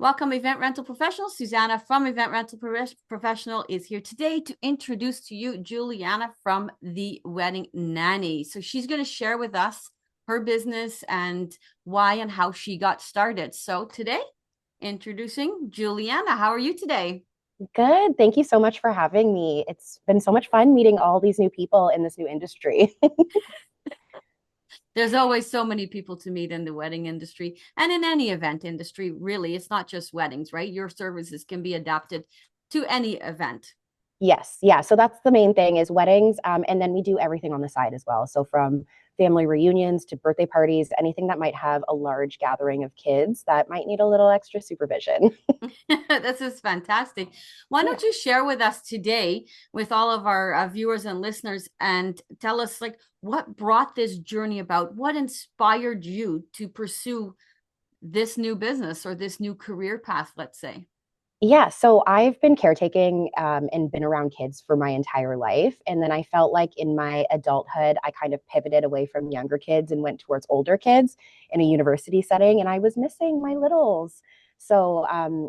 Welcome, Event Rental Professional. Susanna from Event Rental Professional is here today to introduce to you Julianna from the Wedding Nanny. So she's going to share with us her business and why and how she got started. So today, introducing Julianna. How are you today? Good. Thank you so much for having me. It's been so much fun meeting all these new people in this new industry. There's always so many people to meet in the wedding industry and in any event industry, really. It's not just weddings, right? Your services can be adapted to any event. Yes. Yeah. So that's the main thing is weddings. And then we do everything on the side as well. So from family reunions to birthday parties, anything that might have a large gathering of kids that might need a little extra supervision. This is fantastic. Why Yeah. don't you share with us today, with all of our viewers and listeners, and tell us like what brought this journey about? What inspired you to pursue this new business or this new career path, let's say? Yeah, so I've been caretaking and been around kids for my entire life. And then I felt like in my adulthood, I kind of pivoted away from younger kids and went towards older kids in a university setting. And I was missing my littles. So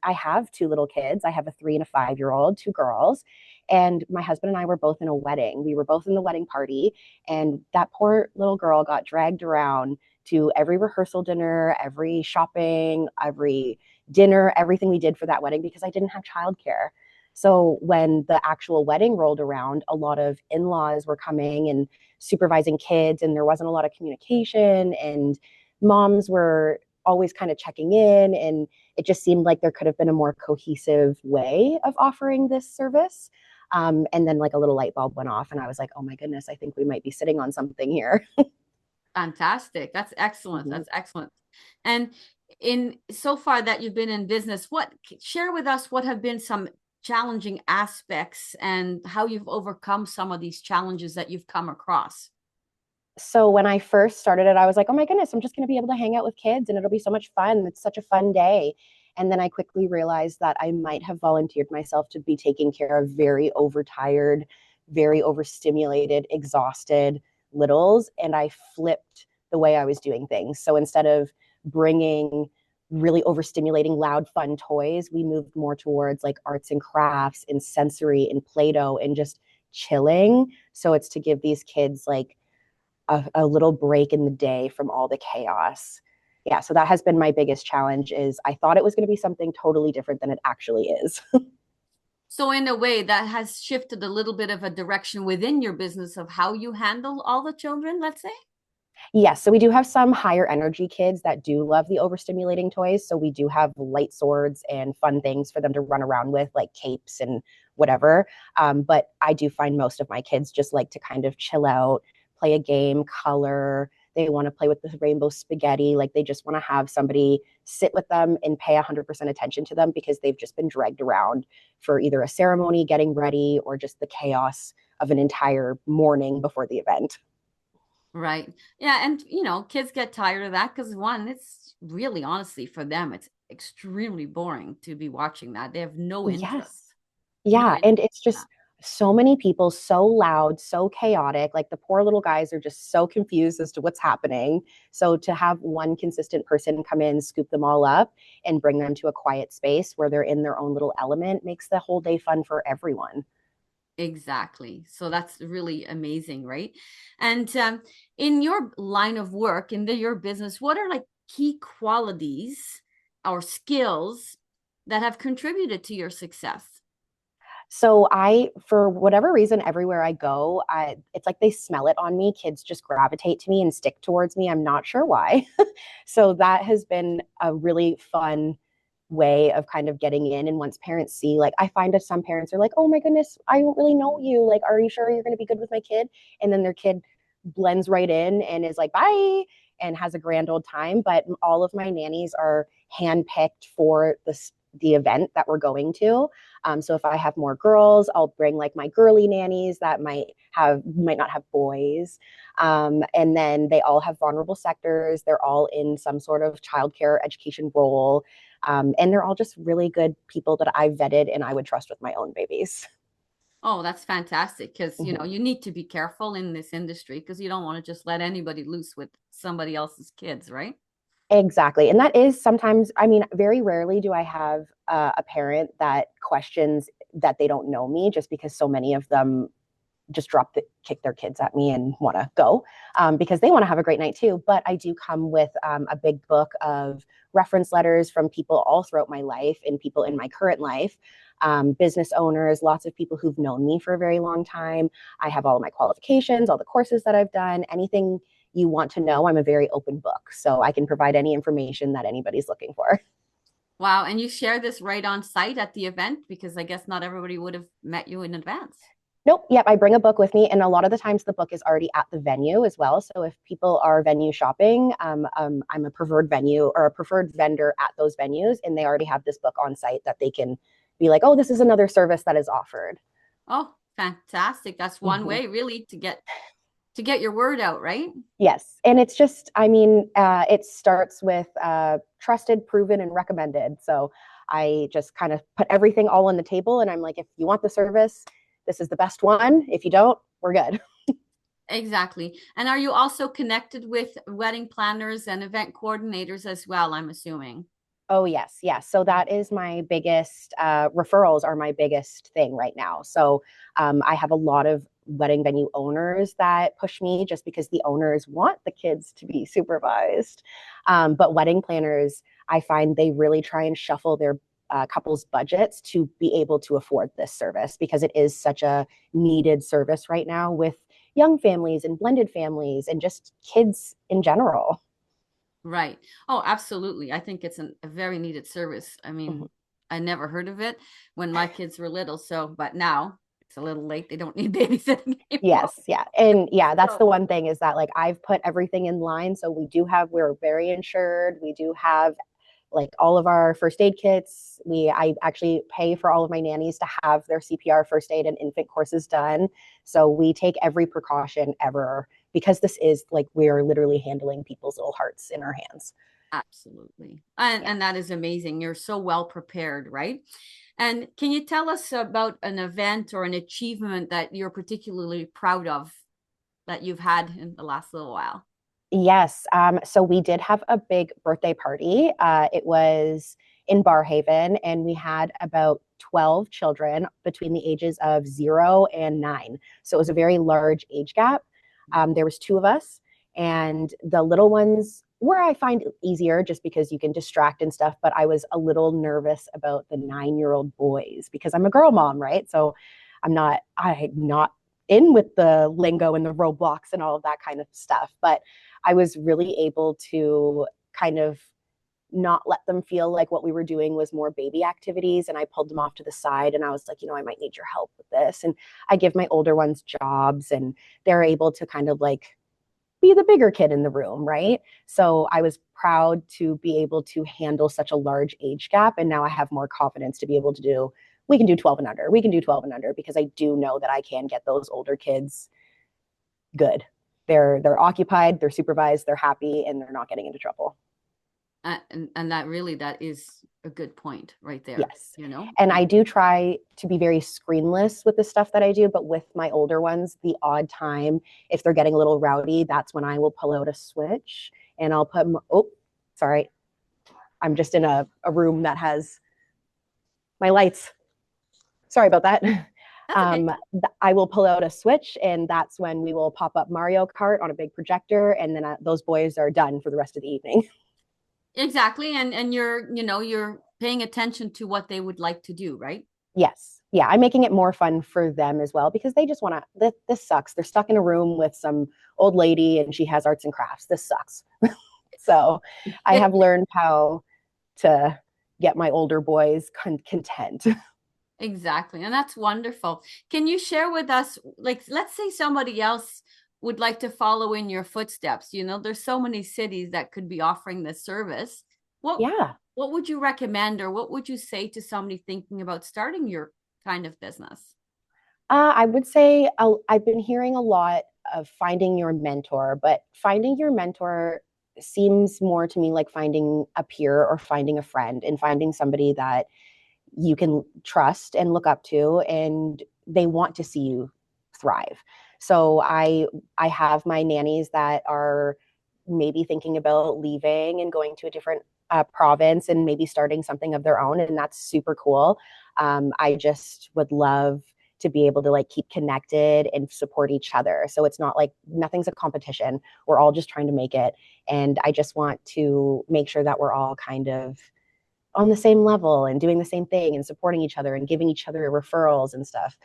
I have two little kids. I have a 3 and a 5 year old, two girls. And my husband and I were both in a wedding. We were both in the wedding party. And that poor little girl got dragged around to every rehearsal dinner, every shopping, every dinner, everything we did for that wedding because I didn't have childcare. So when the actual wedding rolled around, a lot of in-laws were coming and supervising kids, and there wasn't a lot of communication, and moms were always kind of checking in, and it just seemed like there could have been a more cohesive way of offering this service. And then like a little light bulb went off, and I was like, oh my goodness, I think we might be sitting on something here. Fantastic. That's excellent. Mhm. That's excellent. And in so far that you've been in business, what share with us what have been some challenging aspects and how you've overcome some of these challenges that you've come across? So when I first started it, I was like, oh my goodness, I'm just going to be able to hang out with kids and it'll be so much fun. It's such a fun day. And then I quickly realized that I might have volunteered myself to be taking care of very overtired, very overstimulated, exhausted littles. And I flipped the way I was doing things. So instead of bringing really overstimulating, loud, fun toys, we moved more towards like arts and crafts and sensory and Play Doh and just chilling. So it's to give these kids like a little break in the day from all the chaos. Yeah, so that has been my biggest challenge is I thought it was going to be something totally different than it actually is. So in a way that has shifted a little bit of a direction within your business of how you handle all the children, let's say. Yes, so we do have some higher energy kids that do love the overstimulating toys. So we do have light swords and fun things for them to run around with, like capes and whatever. But I do find most of my kids just like to kind of chill out, play a game, color. They want to play with the rainbow spaghetti. Like they just want to have somebody sit with them and pay 100% attention to them because they've just been dragged around for either a ceremony, getting ready, or just the chaos of an entire morning before the event. Right. Yeah. And, kids get tired of that because one, it's really honestly for them, it's extremely boring to be watching that. They have no Yes. interest, no Yeah, interest and it's in that. just so many people, so loud, so chaotic. Like the poor little guys are just so confused as to what's happening. So to have one consistent person come in, scoop them all up, and bring them to a quiet space where they're in their own little element makes the whole day fun for everyone. Exactly. So that's really amazing, right? And in your line of work, your business, what are like key qualities or skills that have contributed to your success? So for whatever reason, everywhere I go, it's like they smell it on me. Kids just gravitate to me and stick towards me. I'm not sure why. So that has been a really fun way of kind of getting in. And once parents see, like, I find that some parents are like, oh my goodness, I don't really know you. Like, are you sure you're going to be good with my kid? And then their kid blends right in and is like, bye, and has a grand old time. But all of my nannies are handpicked for the event that we're going to. So if I have more girls, I'll bring like my girly nannies that might not have boys. And then they all have vulnerable sectors. They're all in some sort of childcare education role. And they're all just really good people that I vetted and I would trust with my own babies. Oh, that's fantastic because Mhm. you need to be careful in this industry because you don't want to just let anybody loose with somebody else's kids, right? Exactly. And that is sometimes, I mean, very rarely do I have a parent that questions that they don't know me, just because so many of them just kick their kids at me and want to go, because they want to have a great night too. But I do come with a big book of reference letters from people all throughout my life and people in my current life, business owners, lots of people who've known me for a very long time. I have all of my qualifications, all the courses that I've done, anything you want to know. I'm a very open book, so I can provide any information that anybody's looking for. Wow. And you share this right on site at the event because I guess not everybody would have met you in advance. Nope. Yep. I bring a book with me, and a lot of the times the book is already at the venue as well. So if people are venue shopping, I'm a preferred venue or a preferred vendor at those venues, and they already have this book on site that they can be like, oh, this is another service that is offered. Oh, fantastic. That's one Mm-hmm. way really to get your word out, right? Yes. And it's just, I mean, it starts with trusted, proven, and recommended. So I just kind of put everything all on the table, and I'm like, if you want the service, this is the best one. If you don't, we're good. Exactly. And are you also connected with wedding planners and event coordinators as well, I'm assuming? Oh, yes. Yes. So that is my biggest, referrals are my biggest thing right now. So I have a lot of wedding venue owners that push me just because the owners want the kids to be supervised. But wedding planners, I find they really try and shuffle their couples' budgets to be able to afford this service, because it is such a needed service right now with young families and blended families and just kids in general. Right. Oh, absolutely. I think it's a very needed service. I Mhm. mean, I never heard of it when my kids were little. So, but now it's a little late. They don't need babysitting anymore. Yes, yeah. And yeah, that's So, the one thing, is that like I've put everything in line. So we're very insured. We do have like all of our first aid kits. I actually pay for all of my nannies to have their CPR, first aid, and infant courses done. So we take every precaution ever, because this is like we're literally handling people's little hearts in our hands. absolutely. Yeah. And that is amazing. You're so well prepared, right? And can you tell us about an event or an achievement that you're particularly proud of that you've had in the last little while? Yes. So we did have a big birthday party. It was in Barhaven, and we had about 12 children between the ages of 0 and 9. So it was a very large age gap. There was two of us, and the little ones were, I find, easier just because you can distract and stuff. But I was a little nervous about the 9-year-old boys because I'm a girl mom, right? So I'm not in with the lingo and the roadblocks and all of that kind of stuff. But I was really able to kind of not let them feel like what we were doing was more baby activities. And I pulled them off to the side, and I was like, I might need your help with this. And I give my older ones jobs, and they're able to kind of like be the bigger kid in the room, right? So I was proud to be able to handle such a large age gap. And now I have more confidence to be able to we can do 12 and under. We can do 12 and under, because I do know that I can get those older kids good. They're occupied, they're supervised, they're happy, and they're not getting into trouble. And that really, that is a good point right there, Yes. you know? And I do try to be very screenless with the stuff that I do, but with my older ones, the odd time, if they're getting a little rowdy, that's when I will pull out a switch and I'll put, oh, sorry. I'm just in a room that has my lights. Sorry about that. That's okay. I will pull out a switch, and that's when we will pop up Mario Kart on a big projector, and then those boys are done for the rest of the evening. Exactly. And you're paying attention to what they would like to do, right? Yes. Yeah, I'm making it more fun for them as well, because they just want to. This sucks. They're stuck in a room with some old lady, and she has arts and crafts. This sucks. So I have learned how to get my older boys content. Exactly. And that's wonderful. Can you share with us, like, let's say somebody else would like to follow in your footsteps. There's so many cities that could be offering this service. What Yeah. what would you recommend, or what would you say to somebody thinking about starting your kind of business? I would say I've been hearing a lot of finding your mentor, but finding your mentor seems more to me like finding a peer or finding a friend, and finding somebody that you can trust and look up to, and they want to see you thrive. So I have my nannies that are maybe thinking about leaving and going to a different province and maybe starting something of their own. And that's super cool. I just would love to be able to like keep connected and support each other. So it's not like nothing's a competition. We're all just trying to make it. And I just want to make sure that we're all kind of on the same level and doing the same thing and supporting each other and giving each other referrals and stuff.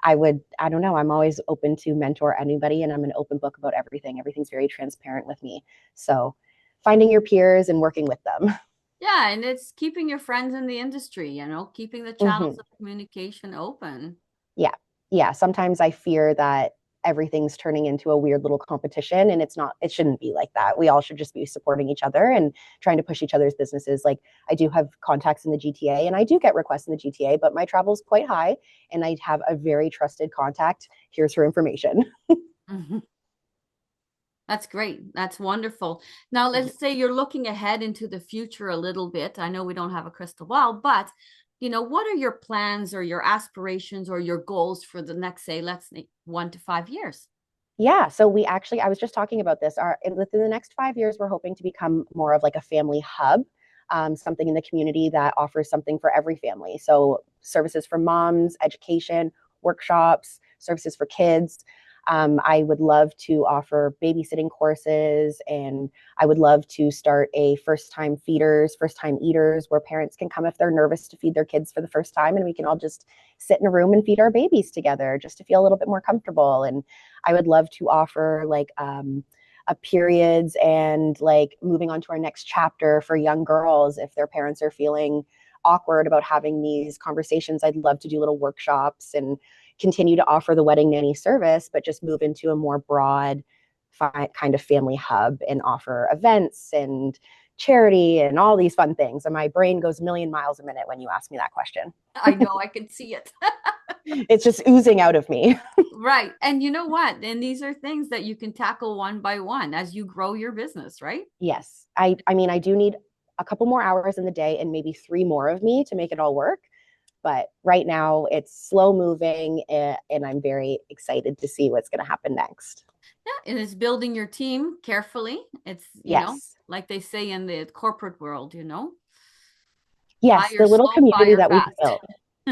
I don't know, I'm always open to mentor anybody, and I'm an open book about everything. Everything's very transparent with me. So finding your peers and working with them. Yeah, and it's keeping your friends in the industry, keeping the channels Mm-hmm. of communication open. Yeah. Yeah. Sometimes I fear that everything's turning into a weird little competition, and it's not, it shouldn't be like that. We all should just be supporting each other and trying to push each other's businesses. Like I do have contacts in the GTA and I do get requests in the GTA, but my travel is quite high and I have a very trusted contact. Here's her information. Mhm. That's great. That's wonderful. Now, let's say you're looking ahead into the future a little bit. I know we don't have a crystal ball, but what are your plans or your aspirations or your goals for the next, say, let's say 1 to 5 years? Yeah, so I was just talking about this. Within the next 5 years, we're hoping to become more of like a family hub, something in the community that offers something for every family. So services for moms, education, workshops, services for kids. I would love to offer babysitting courses, and I would love to start a first time feeders, first time eaters, where parents can come if they're nervous to feed their kids for the first time, and we can all just sit in a room and feed our babies together just to feel a little bit more comfortable. And I would love to offer like a periods and like moving on to our next chapter for young girls if their parents are feeling awkward about having these conversations. I'd love to do little workshops and continue to offer the wedding nanny service, but just move into a more broad kind of family hub and offer events and charity and all these fun things. And my brain goes a million miles a minute when you ask me that question. I know, I can see it. It's just oozing out of me. Right. And you know what? And these are things that you can tackle one by one as you grow your business, right? Yes. I mean, I do need a couple more hours in the day and maybe 3 more of me to make it all work. But right now it's slow moving, and I'm very excited to see what's going to happen next. Yeah. And it's building your team carefully. It's, Yes. like they say in the corporate world, Yes. fire The little slow, community fire that we've fast. built.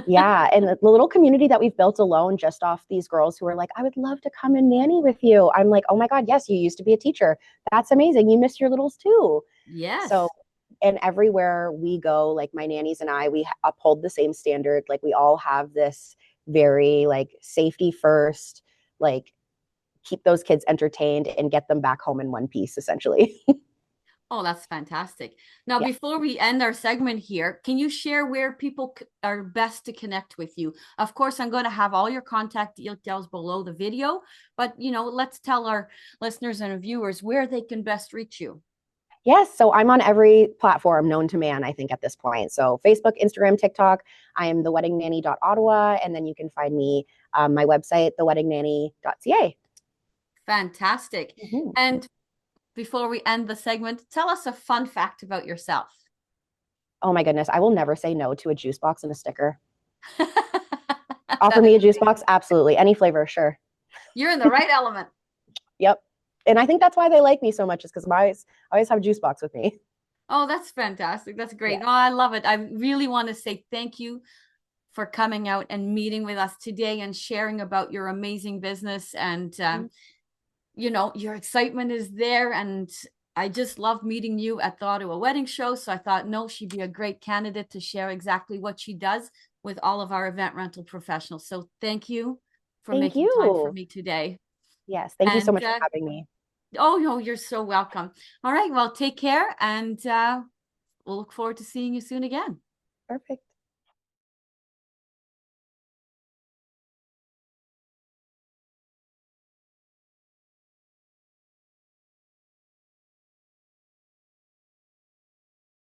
Yeah. And the little community that we've built alone just off these girls who are like, I would love to come and nanny with you. I'm like, oh my God, yes, you used to be a teacher. That's amazing. You miss your littles too. So, Yes. and everywhere we go, like my nannies and I, we uphold the same standard. Like we all have this very like safety first, like keep those kids entertained and get them back home in one piece, essentially. Oh, that's fantastic. Now, Yeah. before we end our segment here, can you share where people are best to connect with you? Of course, I'm going to have all your contact details below the video, but let's tell our listeners and viewers where they can best reach you. Yes. So I'm on every platform known to man, I think, at this point. So Facebook, Instagram, TikTok. I am theweddingnanny.ottawa. And then you can find me my website, theweddingnanny.ca. Fantastic. Mm-hmm. And before we end the segment, tell us a fun fact about yourself. Oh my goodness. I will never say no to a juice box and a sticker. Offer That me is a juice box? Absolutely. Any flavor, sure. You're in the right element. Yep. And I think that's why they like me so much, is because I always have a juice box with me. Oh, that's fantastic. That's great. Yeah. Oh, I love it. I really want to say thank you for coming out and meeting with us today and sharing about your amazing business. And, your excitement is there. And I just love meeting you at the Ottawa Wedding Show. So I thought, no, she'd be a great candidate to share exactly what she does with all of our event rental professionals. So thank you for Thank making time for you. me today. Yes. Thank you so And much for having me. oh, no, you're so welcome. All right. Well, take care. And we'll look forward to seeing you soon again. Perfect.